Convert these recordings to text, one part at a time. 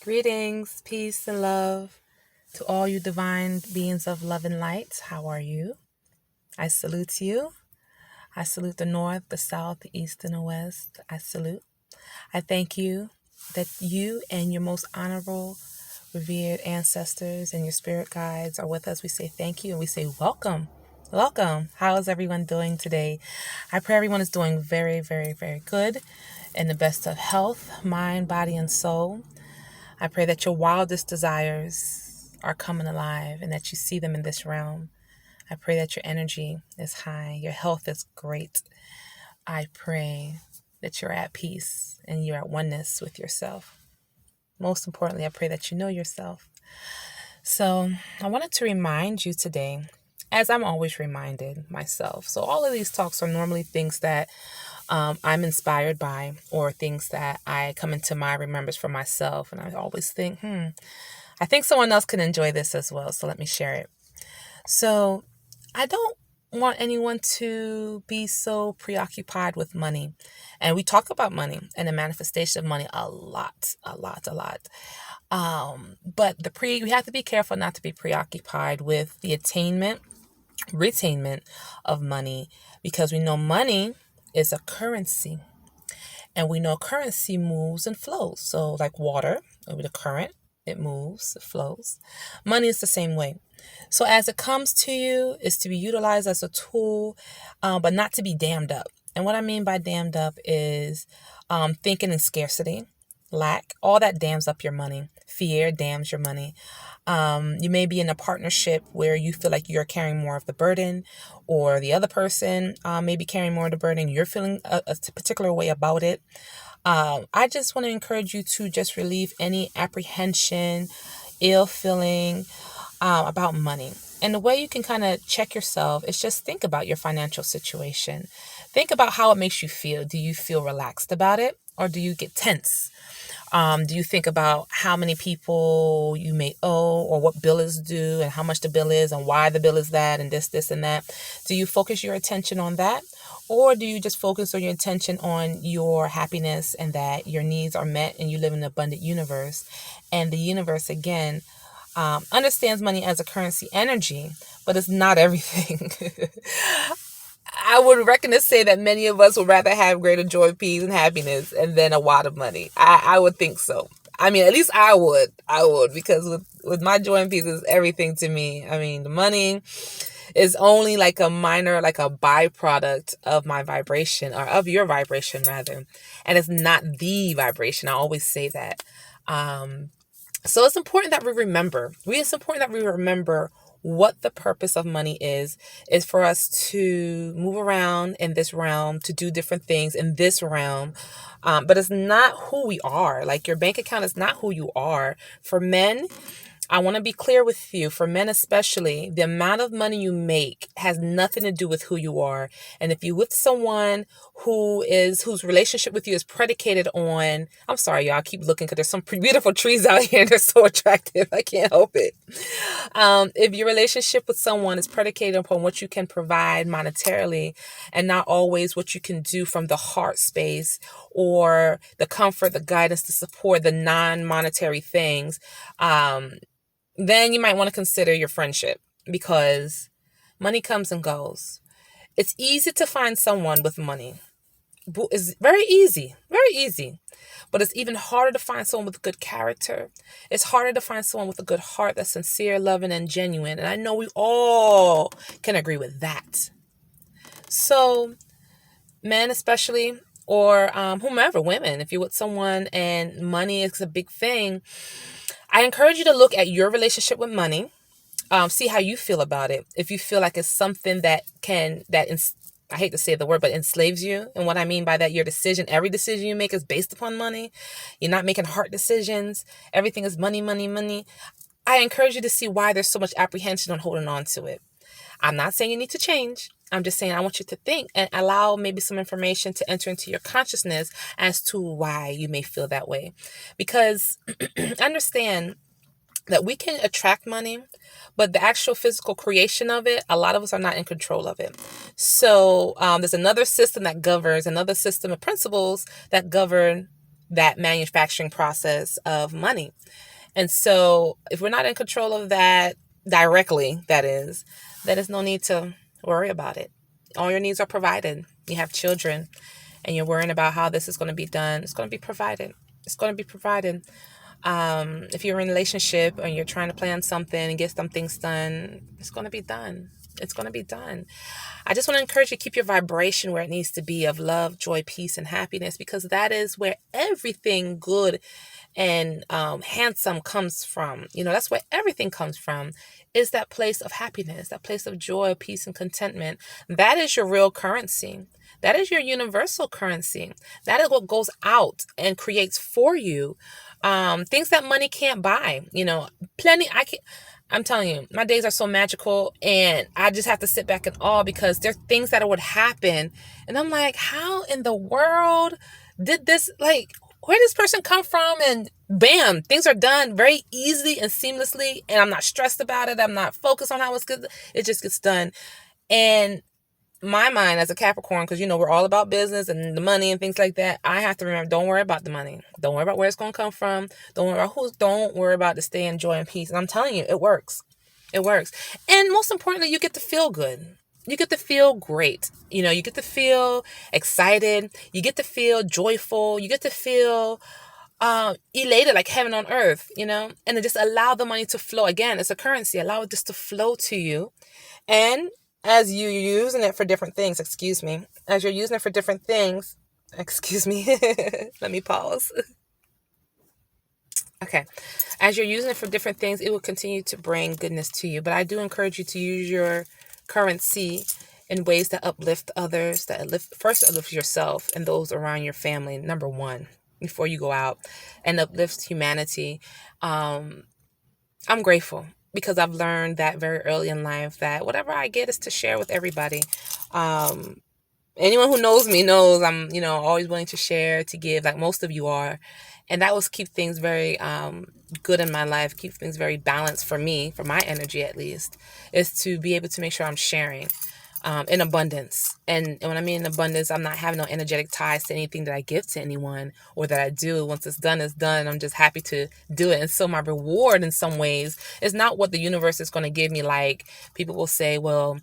Greetings, peace, and love to all you divine beings of love and light. How are you? I salute you. I salute the north, the south, the east, and the west. I salute. I thank you that you and your most honorable, revered ancestors and your spirit guides are with us. We say thank you and we say welcome. Welcome. How is everyone doing today? I pray everyone is doing very, very, very good in the best of health, mind, body, and soul. I pray that your wildest desires are coming alive and that you see them in this realm. I pray that your energy is high, your health is great. I pray that you're at peace and you're at oneness with yourself. Most importantly, I pray that you know yourself. So I wanted to remind you today, as I'm always reminded myself. So all of these talks are normally things that I'm inspired by, or things that I come into my remembrance for myself. And I always think, I think someone else can enjoy this as well. So let me share it. So I don't want anyone to be so preoccupied with money. And we talk about money and the manifestation of money a lot. But we have to be careful not to be preoccupied with the retainment of money, because we know money is a currency, and we know currency moves and flows. So like water, with the current, it moves, it flows. Money is the same way. So as it comes to you, is to be utilized as a tool, but not to be dammed up. And what I mean by dammed up is thinking in scarcity, lack, all that dams up your money. Fear dams your money. You may be in a partnership where you feel like you're carrying more of the burden, or the other person may be carrying more of the burden. You're feeling a particular way about it. I just want to encourage you to just relieve any apprehension, ill feeling about money. And the way you can kind of check yourself is just think about your financial situation. Think about how it makes you feel. Do you feel relaxed about it, or do you get tense? Do you think about how many people you may owe, or what bill is due, and how much the bill is, and why the bill is that, and this, and that? Do you focus your attention on that? Or do you just focus on your attention on your happiness and that your needs are met and you live in an abundant universe? And the universe, again, understands money as a currency energy, but it's not everything. I would reckon to say that many of us would rather have greater joy, peace, and happiness and then a wad of money. I would think so. I mean, at least I would, because with my joy and peace is everything to me. I mean, the money is only like a minor, like a byproduct of my vibration, or of your vibration rather. And it's not the vibration. I always say that. So it's important that we remember. It's important that we remember what the purpose of money is for us to move around in this realm, to do different things in this realm. But it's not who we are. Like, your bank account is not who you are. For men, I want to be clear with you, for men especially, the amount of money you make has nothing to do with who you are. And if you're with someone whose relationship with you is predicated on, I'm sorry, y'all, I keep looking because there's some beautiful trees out here and they're so attractive. I can't help it. If your relationship with someone is predicated upon what you can provide monetarily, and not always what you can do from the heart space, or the comfort, the guidance, the support, the non-monetary things, then you might want to consider your friendship, because money comes and goes. It's easy to find someone with money. It's very easy. But it's even harder to find someone with good character. It's harder to find someone with a good heart that's sincere, loving, and genuine. And I know we all can agree with that. So, men especially, or whomever, women, if you're with someone and money is a big thing, I encourage you to look at your relationship with money, see how you feel about it. If you feel like it's something that I hate to say the word, but enslaves you. And what I mean by that, every decision you make is based upon money. You're not making heart decisions. Everything is money. I encourage you to see why there's so much apprehension on holding on to it. I'm not saying you need to change. I'm just saying I want you to think and allow maybe some information to enter into your consciousness as to why you may feel that way. Because understand that we can attract money, but the actual physical creation of it, a lot of us are not in control of it. So there's another system of principles that govern that manufacturing process of money. And so if we're not in control of that directly, that is, then there's no need to worry about it. All your needs are provided. You have children and you're worrying about how this is going to be done. It's going to be provided. It's going to be provided. If you're in a relationship and you're trying to plan something and get some things done, it's going to be done. It's going to be done. I just want to encourage you to keep your vibration where it needs to be, of love, joy, peace, and happiness, because that is where everything good and handsome comes from. That's where everything comes from, is that place of happiness, that place of joy, peace, and contentment. That is your real currency. That is your universal currency. That is what goes out and creates for you things that money can't buy. I'm telling you, my days are so magical, and I just have to sit back in awe, because there are things that would happen. And I'm like, how in the world did this, where did this person come from? And bam, things are done very easily and seamlessly. And I'm not stressed about it. I'm not focused on how it's good. It just gets done. And my mind as a Capricorn, because we're all about business and the money and things like that, I have to remember, don't worry about the money. Don't worry about where it's going to come from. Don't worry about don't worry about to stay in joy and peace. And I'm telling you, it works. It works. And most importantly, you get to feel good. You get to feel great. You get to feel excited. You get to feel joyful. You get to feel elated, like heaven on earth, and then just allow the money to flow. Again, it's a currency. Allow it just to flow to you. And as you're using it for different things, let me pause. Okay. As you're using it for different things, it will continue to bring goodness to you. But I do encourage you to use your currency in ways that uplift others, that uplift yourself and those around your family, number one, before you go out, and uplift humanity. I'm grateful, because I've learned that very early in life, that whatever I get is to share with everybody. Anyone who knows me knows I'm, always willing to share, to give, like most of you are. And that will keep things very good in my life, keep things very balanced for me, for my energy at least, is to be able to make sure I'm sharing in abundance. And when I mean in abundance, I'm not having no energetic ties to anything that I give to anyone or that I do. Once it's done, it's done. I'm just happy to do it. And so my reward in some ways is not what the universe is going to give me. Like people will say, well,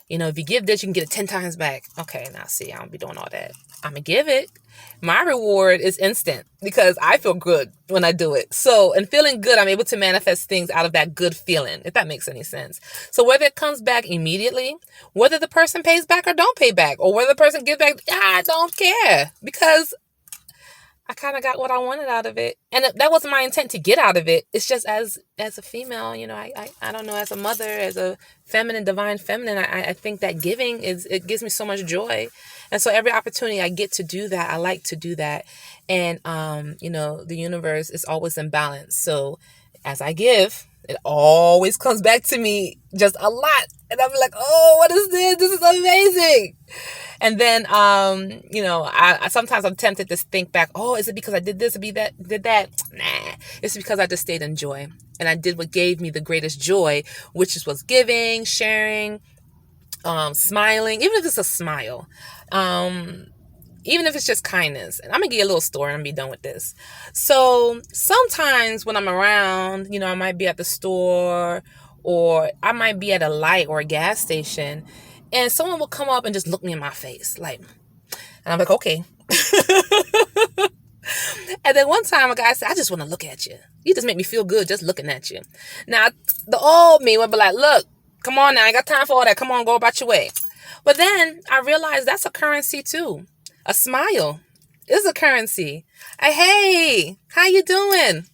if you give this, you can get it 10 times back. Okay, now see, I don't be doing all that. I'm going to give it. My reward is instant, because I feel good when I do it. So, and feeling good, I'm able to manifest things out of that good feeling, if that makes any sense. So whether it comes back immediately, whether the person pays back or don't pay back, or whether the person gives back, I don't care, because I kind of got what I wanted out of it. And that wasn't my intent to get out of it. It's just as a female, I don't know, as a mother, as a divine feminine, I think that giving it gives me so much joy. And so every opportunity I get to do that, I like to do that. And, the universe is always in balance. So as I give, it always comes back to me just a lot. And I'm like, oh, what is this? This is amazing. And then, I sometimes I'm tempted to think back, oh, is it because I did this or did that? Nah, it's because I just stayed in joy. And I did what gave me the greatest joy, which was giving, sharing, smiling, even if it's a smile, even if it's just kindness. And I'm going to give you a little story and I'm going to be done with this. So sometimes when I'm around, I might be at the store, or I might be at a light or a gas station, and someone will come up and just look me in my face, and I'm like, okay. And then one time a guy said, I just want to look at you. You just make me feel good just looking at you. Now, the old me would be like, look, come on now, I ain't got time for all that. Come on, go about your way. But then I realized that's a currency too. A smile is a currency. Hey, how you doing?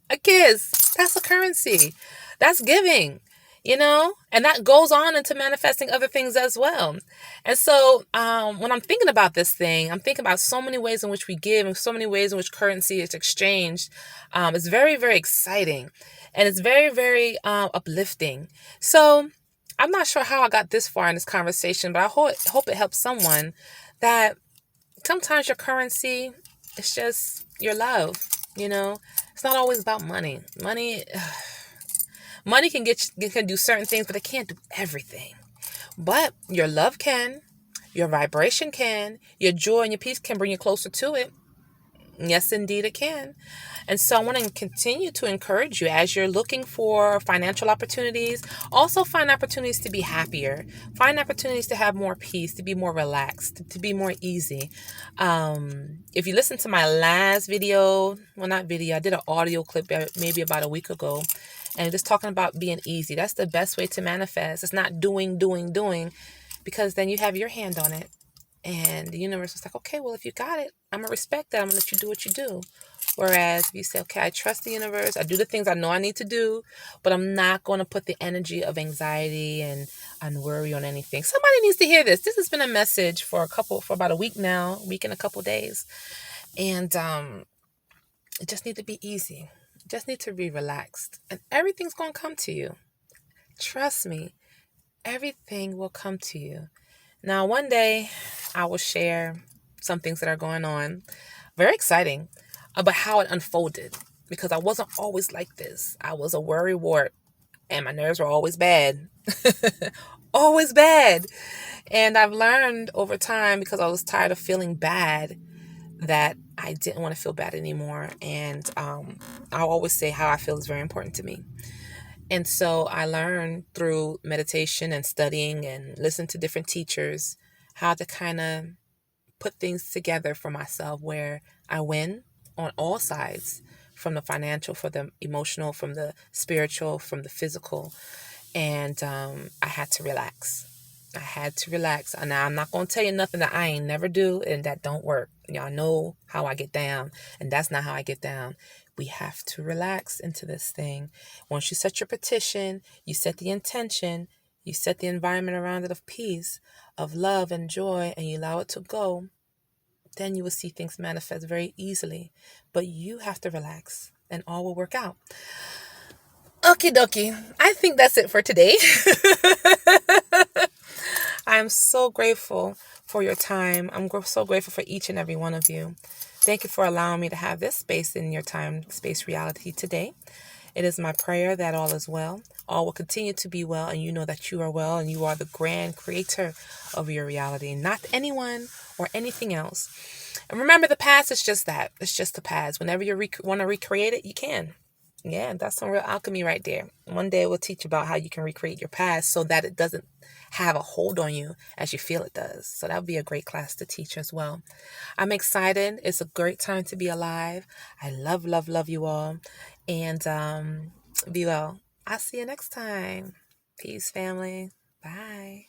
A kiss. That's a currency. That's giving, and that goes on into manifesting other things as well. And so when I'm thinking about this thing, I'm thinking about so many ways in which we give and so many ways in which currency is exchanged. It's very, very exciting, and it's very, very uplifting. So I'm not sure how I got this far in this conversation, but I hope it helps someone, that sometimes your currency is just your love. It's not always about money. Money can do certain things, but it can't do everything. But your love can, your vibration can, your joy and your peace can bring you closer to it. Yes, indeed, it can. And so I want to continue to encourage you as you're looking for financial opportunities. Also, find opportunities to be happier, find opportunities to have more peace, to be more relaxed, to be more easy. If you listen to my last video, well, not video, I did an audio clip maybe about a week ago, and just talking about being easy. That's the best way to manifest. It's not doing, because then you have your hand on it. And the universe was like, okay, well, if you got it, I'm going to respect that. I'm going to let you do what you do. Whereas if you say, okay, I trust the universe, I do the things I know I need to do, but I'm not going to put the energy of anxiety and worry on anything. Somebody needs to hear this. This has been a message for about a week now, week and a couple days. And it just need to be easy. You just need to be relaxed. And everything's going to come to you. Trust me, everything will come to you. Now, one day I will share some things that are going on. Very exciting about how it unfolded, because I wasn't always like this. I was a worry wart and my nerves were always bad. Always bad. And I've learned over time, because I was tired of feeling bad, that I didn't want to feel bad anymore. And I'll always say how I feel is very important to me. And so I learned through meditation and studying and listening to different teachers how to kind of put things together for myself where I win on all sides, from the financial, from the emotional, from the spiritual, from the physical. And I had to relax. I had to relax. And I'm not going to tell you nothing that I ain't never do and that don't work. Y'all know how I get down, and that's not how I get down. We have to relax into this thing. Once you set your petition, you set the intention, you set the environment around it of peace, of love and joy, and you allow it to go, then you will see things manifest very easily. But you have to relax and all will work out. Okie dokie. I think that's it for today. I am so grateful for your time. I'm so grateful for each and every one of you. Thank you for allowing me to have this space in your time, space reality today. It is my prayer that all is well. All will continue to be well, and you know that you are well, and you are the grand creator of your reality, not anyone or anything else. And remember, the past is just that. It's just the past. Whenever you want to recreate it, you can. Yeah, that's some real alchemy right there. One day we'll teach about how you can recreate your past so that it doesn't have a hold on you as you feel it does. So that would be a great class to teach as well. I'm excited. It's a great time to be alive. I love, love, love you all. And be well. I'll see you next time. Peace, family. Bye.